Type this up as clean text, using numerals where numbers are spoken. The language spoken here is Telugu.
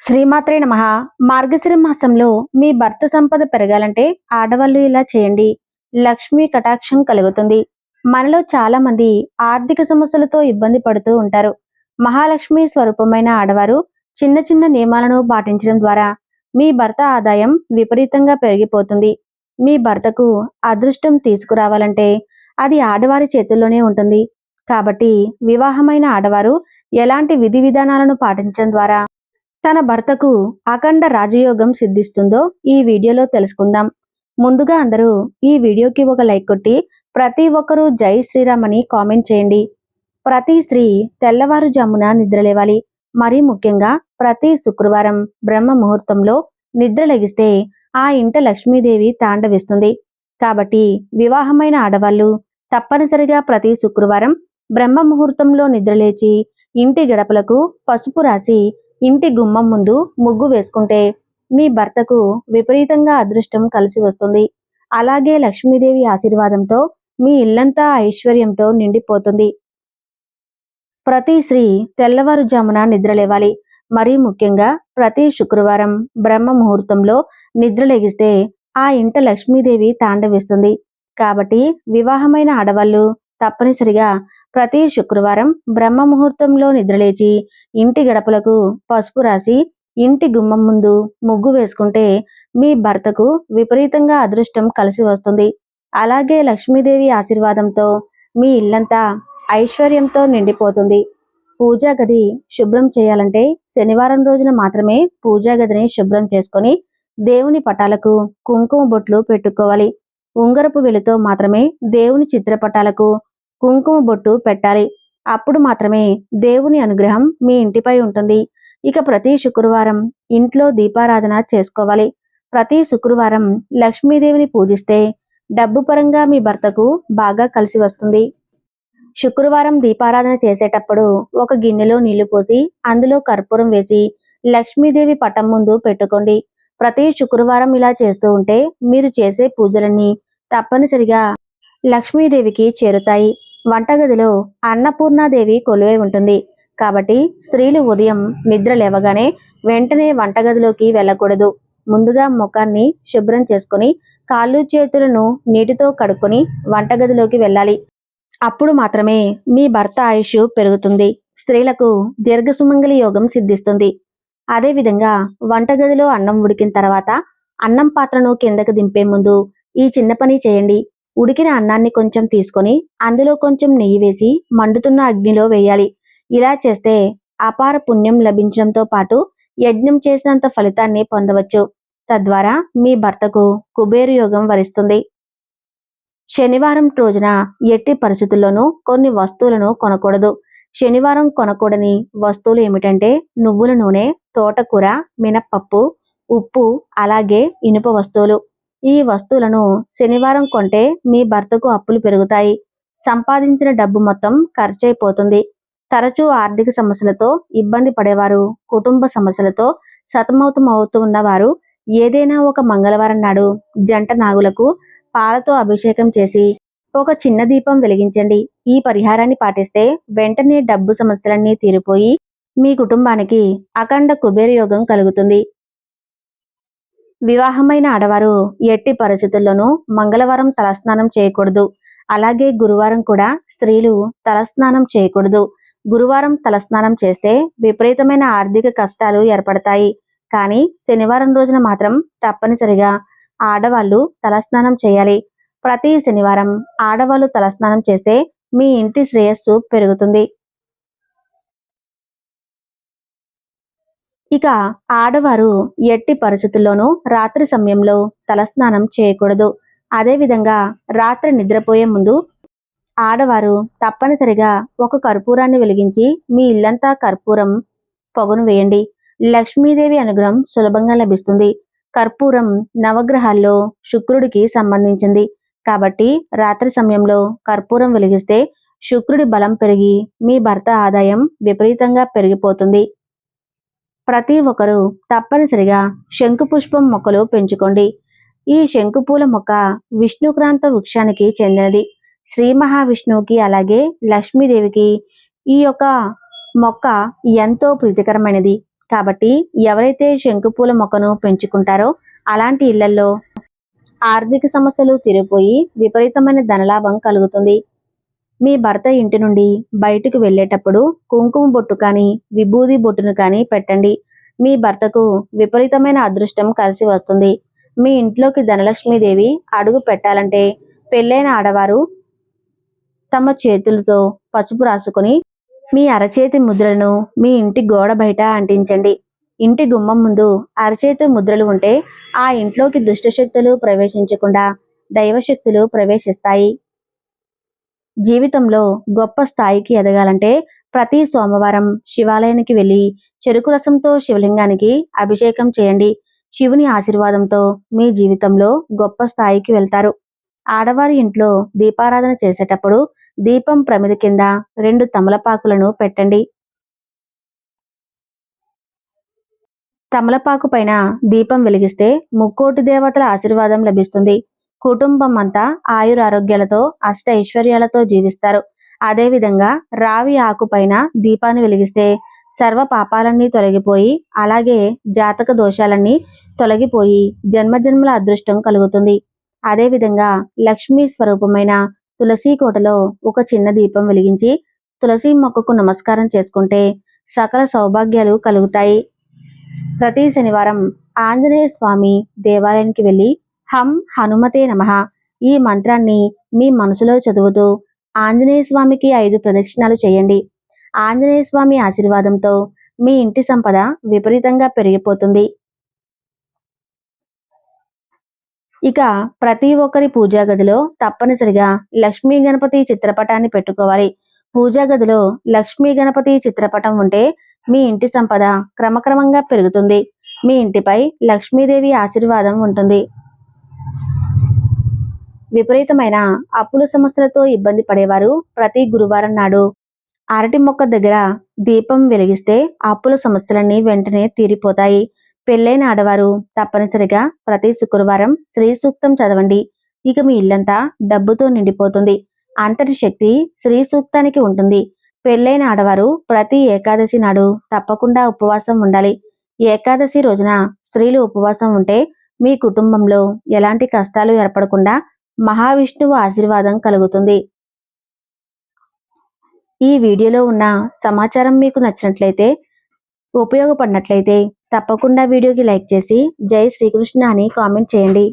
శ్రీమాత్రే నమః. మార్గశిర మాసంలో మీ భర్త సంపద పెరగాలంటే ఆడవాళ్ళు ఇలా చేయండి. లక్ష్మీ కటాక్షం కలుగుతుంది. మనలో చాలా మంది ఆర్థిక సమస్యలతో ఇబ్బంది పడుతూ ఉంటారు. మహాలక్ష్మి స్వరూపమైన ఆడవారు చిన్న చిన్న నియమాలను పాటించడం ద్వారా మీ భర్త ఆదాయం విపరీతంగా పెరిగిపోతుంది. మీ భర్తకు అదృష్టం తీసుకురావాలంటే అది ఆడవారి చేతుల్లోనే ఉంటుంది. కాబట్టి వివాహమైన ఆడవారు ఎలాంటి విధి విధానాలను పాటించడం ద్వారా తన భర్తకు అఖండ రాజయోగం సిద్ధిస్తుందో ఈ వీడియోలో తెలుసుకుందాం. ముందుగా అందరూ ఈ వీడియోకి ఒక లైక్ కొట్టి ప్రతి ఒక్కరూ జై శ్రీరామ్ అని కామెంట్ చేయండి. ప్రతి స్త్రీ తెల్లవారుజామున నిద్రలేవాలి. మరీ ముఖ్యంగా ప్రతి శుక్రవారం బ్రహ్మ ముహూర్తంలో నిద్ర లెగిస్తే ఆ ఇంట లక్ష్మీదేవి తాండవిస్తుంది. కాబట్టి వివాహమైన ఆడవాళ్ళు తప్పనిసరిగా ప్రతి శుక్రవారం బ్రహ్మ ముహూర్తంలో నిద్రలేచి ఇంటి గడపలకు పసుపు రాసి ఇంటి గుమ్మం ముందు ముగ్గు వేసుకుంటే మీ భర్తకు విపరీతంగా అదృష్టం కలిసి వస్తుంది. అలాగే లక్ష్మీదేవి ఆశీర్వాదంతో మీ ఇల్లంతా ఐశ్వర్యంతో నిండిపోతుంది. ప్రతి స్త్రీ తెల్లవారుజామున నిద్రలేవాలి. మరీ ముఖ్యంగా ప్రతి శుక్రవారం బ్రహ్మ ముహూర్తంలో నిద్రలేగిస్తే ఆ ఇంట లక్ష్మీదేవి తాండవిస్తుంది. కాబట్టి వివాహమైన ఆడవాళ్ళు తప్పనిసరిగా ప్రతి శుక్రవారం బ్రహ్మ ముహూర్తంలో నిద్రలేచి ఇంటి గడపలకు పసుపు రాసి ఇంటి గుమ్మం ముందు ముగ్గు వేసుకుంటే మీ భర్తకు విపరీతంగా అదృష్టం కలిసి వస్తుంది. అలాగే లక్ష్మీదేవి ఆశీర్వాదంతో మీ ఇల్లంతా ఐశ్వర్యంతో నిండిపోతుంది. పూజా గది శుభ్రం చేయాలంటే శనివారం రోజున మాత్రమే పూజా గదిని శుభ్రం చేసుకొని దేవుని పటాలకు కుంకుమ బొట్లు పెట్టుకోవాలి. ఉంగరపు వెలుతో మాత్రమే దేవుని చిత్రపటాలకు కుంకుమ బొట్టు పెట్టాలి. అప్పుడు మాత్రమే దేవుని అనుగ్రహం మీ ఇంటిపై ఉంటుంది. ఇక ప్రతి శుక్రవారం ఇంట్లో దీపారాధన చేసుకోవాలి. ప్రతి శుక్రవారం లక్ష్మీదేవిని పూజిస్తే డబ్బు పరంగా మీ భర్తకు బాగా కలిసి వస్తుంది. శుక్రవారం దీపారాధన చేసేటప్పుడు ఒక గిన్నెలో నీళ్లు పోసి అందులో కర్పూరం వేసి లక్ష్మీదేవి పటం ముందు పెట్టుకోండి. ప్రతి శుక్రవారం ఇలా చేస్తూ ఉంటే మీరు చేసే పూజలన్నీ తప్పనిసరిగా లక్ష్మీదేవికి చేరుతాయి. వంటగదిలో అన్నపూర్ణాదేవి కొలువై ఉంటుంది. కాబట్టి స్త్రీలు ఉదయం నిద్ర లేవగానే వెంటనే వంటగదిలోకి వెళ్ళకూడదు. ముందుగా ముఖాన్ని శుభ్రం చేసుకొని కాళ్ళు చేతులను నీటితో కడుక్కొని వంటగదిలోకి వెళ్ళాలి. అప్పుడు మాత్రమే మీ భర్త ఆయుష్ పెరుగుతుంది. స్త్రీలకు దీర్ఘసుమంగళి యోగం సిద్ధిస్తుంది. అదేవిధంగా వంటగదిలో అన్నం ఉడికిన తర్వాత అన్నం పాత్రను కిందకు దింపే ముందు ఈ చిన్న పని చేయండి. ఉడికిన అన్నాన్ని కొంచెం తీసుకొని అందులో కొంచెం నెయ్యి వేసి మండుతున్న అగ్నిలో వేయాలి. ఇలా చేస్తే అపార పుణ్యం లభించడంతో పాటు యజ్ఞం చేసినంత ఫలితాన్ని పొందవచ్చు. తద్వారా మీ భర్తకు కుబేరు యోగం వరిస్తుంది. శనివారం రోజున ఎట్టి పరిస్థితుల్లోనూ కొన్ని వస్తువులను కొనకూడదు. శనివారం కొనకూడని వస్తువులు ఏమిటంటే నువ్వుల నూనె, తోటకూర, మినప్పప్పు, ఉప్పు, అలాగే ఇనుప వస్తువులు. ఈ వస్తువులను శనివారం కొంటే మీ భర్తకు అప్పులు పెరుగుతాయి. సంపాదించిన డబ్బు మొత్తం ఖర్చయిపోతుంది. తరచూ ఆర్థిక సమస్యలతో ఇబ్బంది పడేవారు, కుటుంబ సమస్యలతో సతమతమవుతూ ఉన్నవారు ఏదైనా ఒక మంగళవారం నాడు జంట నాగులకు పాలతో అభిషేకం చేసి ఒక చిన్న దీపం వెలిగించండి. ఈ పరిహారాన్ని పాటిస్తే వెంటనే డబ్బు సమస్యలన్నీ తీరిపోయి మీ కుటుంబానికి అఖండ కుబేర యోగం కలుగుతుంది. వివాహమైన ఆడవారు ఎట్టి పరిస్థితుల్లోనూ మంగళవారం తలస్నానం చేయకూడదు. అలాగే గురువారం కూడా స్త్రీలు తలస్నానం చేయకూడదు. గురువారం తలస్నానం చేస్తే విపరీతమైన ఆర్థిక కష్టాలు ఏర్పడతాయి. కానీ శనివారం రోజున మాత్రం తప్పనిసరిగా ఆడవాళ్ళు తలస్నానం చేయాలి. ప్రతి శనివారం ఆడవాళ్ళు తలస్నానం చేస్తే మీ ఇంటి శ్రేయస్సు పెరుగుతుంది. ఇక ఆడవారు ఎట్టి పరిస్థితుల్లోనూ రాత్రి సమయంలో తలస్నానం చేయకూడదు. అదేవిధంగా రాత్రి నిద్రపోయే ముందు ఆడవారు తప్పనిసరిగా ఒక కర్పూరాన్ని వెలిగించి మీ ఇల్లంతా కర్పూరం పొగను వేయండి. లక్ష్మీదేవి అనుగ్రహం సులభంగా లభిస్తుంది. కర్పూరం నవగ్రహాల్లో శుక్రుడికి సంబంధించింది. కాబట్టి రాత్రి సమయంలో కర్పూరం వెలిగిస్తే శుక్రుడి బలం పెరిగి మీ భర్త ఆదాయం విపరీతంగా పెరిగిపోతుంది. ప్రతి ఒక్కరూ తప్పనిసరిగా శంకుపుష్పం మొక్కలు పెంచుకోండి. ఈ శంకుపూల మొక్క విష్ణుక్రాంత వృక్షానికి చెందినది. శ్రీ మహావిష్ణువుకి అలాగే లక్ష్మీదేవికి ఈ యొక్క మొక్క ఎంతో ప్రీతికరమైనది. కాబట్టి ఎవరైతే శంకుపూల మొక్కను పెంచుకుంటారో అలాంటి ఇళ్లలో ఆర్థిక సమస్యలు తీరిపోయి విపరీతమైన ధనలాభం కలుగుతుంది. మీ భర్త ఇంటి నుండి బయటకు వెళ్ళేటప్పుడు కుంకుమ బొట్టు కానీ విభూది బొట్టును కానీ పెట్టండి. మీ భర్తకు విపరీతమైన అదృష్టం కలిసి వస్తుంది. మీ ఇంట్లోకి ధనలక్ష్మీదేవి అడుగు పెట్టాలంటే పెళ్ళైన ఆడవారు తమ చేతులతో పసుపు రాసుకొని మీ అరచేతి ముద్రలను మీ ఇంటి గోడ బయట అంటించండి. ఇంటి గుమ్మం ముందు అరచేతి ముద్రలు ఉంటే ఆ ఇంట్లోకి దుష్టశక్తులు ప్రవేశించకుండా దైవశక్తులు ప్రవేశిస్తాయి. జీవితంలో గొప్ప స్థాయికి ఎదగాలంటే ప్రతి సోమవారం శివాలయానికి వెళ్ళి చెరుకు రసంతో శివలింగానికి అభిషేకం చేయండి. శివుని ఆశీర్వాదంతో మీ జీవితంలో గొప్ప స్థాయికి వెళ్తారు. ఆడవారి ఇంట్లో దీపారాధన చేసేటప్పుడు దీపం ప్రమిద కింద 2 తమలపాకులను పెట్టండి. తమలపాకు పైన దీపం వెలిగిస్తే ముక్కోటి దేవతల ఆశీర్వాదం లభిస్తుంది. కుటుంబం అంతా ఆయురారోగ్యాలతో అష్ట ఐశ్వర్యాలతో జీవిస్తారు. అదేవిధంగా రావి ఆకు పైన దీపాన్ని వెలిగిస్తే సర్వ పాపాలన్నీ తొలగిపోయి అలాగే జాతక దోషాలన్నీ తొలగిపోయి జన్మజన్మల అదృష్టం కలుగుతుంది. అదేవిధంగా లక్ష్మీ స్వరూపమైన తులసి కోటలో ఒక చిన్న దీపం వెలిగించి తులసి మొక్కకు నమస్కారం చేసుకుంటే సకల సౌభాగ్యాలు కలుగుతాయి. ప్రతి శనివారం ఆంజనేయ స్వామి దేవాలయానికి వెళ్ళి హం హనుమతే నమః ఈ మంత్రాన్ని మీ మనసులో చదువుతూ ఆంజనేయ స్వామికి 5 ప్రదక్షిణాలు చేయండి. ఆంజనేయ స్వామి ఆశీర్వాదంతో మీ ఇంటి సంపద విపరీతంగా పెరిగిపోతుంది. ఇక ప్రతి ఒక్కరి పూజా గదిలో తప్పనిసరిగా లక్ష్మీ గణపతి చిత్రపటాన్ని పెట్టుకోవాలి. పూజా గదిలో లక్ష్మీ గణపతి చిత్రపటం ఉంటే మీ ఇంటి సంపద క్రమక్రమంగా పెరుగుతుంది. మీ ఇంటిపై లక్ష్మీదేవి ఆశీర్వాదం ఉంటుంది. విపరీతమైన అప్పుల సమస్యలతో ఇబ్బంది పడేవారు ప్రతి గురువారం నాడు అరటి మొక్క దగ్గర దీపం వెలిగిస్తే అప్పుల సమస్యలన్నీ వెంటనే తీరిపోతాయి. పెళ్ళైన ఆడవారు తప్పనిసరిగా ప్రతి శుక్రవారం శ్రీ సూక్తం చదవండి. ఇక మీ ఇల్లంతా డబ్బుతో నిండిపోతుంది. అంతటి శక్తి శ్రీ సూక్తానికి ఉంటుంది. పెళ్ళైన ఆడవారు ప్రతి ఏకాదశి నాడు తప్పకుండా ఉపవాసం ఉండాలి. ఏకాదశి రోజున స్త్రీలు ఉపవాసం ఉంటే మీ కుటుంబంలో ఎలాంటి కష్టాలు ఏర్పడకుండా మహావిష్ణువు ఆశీర్వాదం కలుగుతుంది. ఈ వీడియోలో ఉన్న సమాచారం మీకు నచ్చినట్లయితే ఉపయోగపడినట్లయితే తప్పకుండా వీడియోకి లైక్ చేసి జై శ్రీకృష్ణ అని కామెంట్ చేయండి.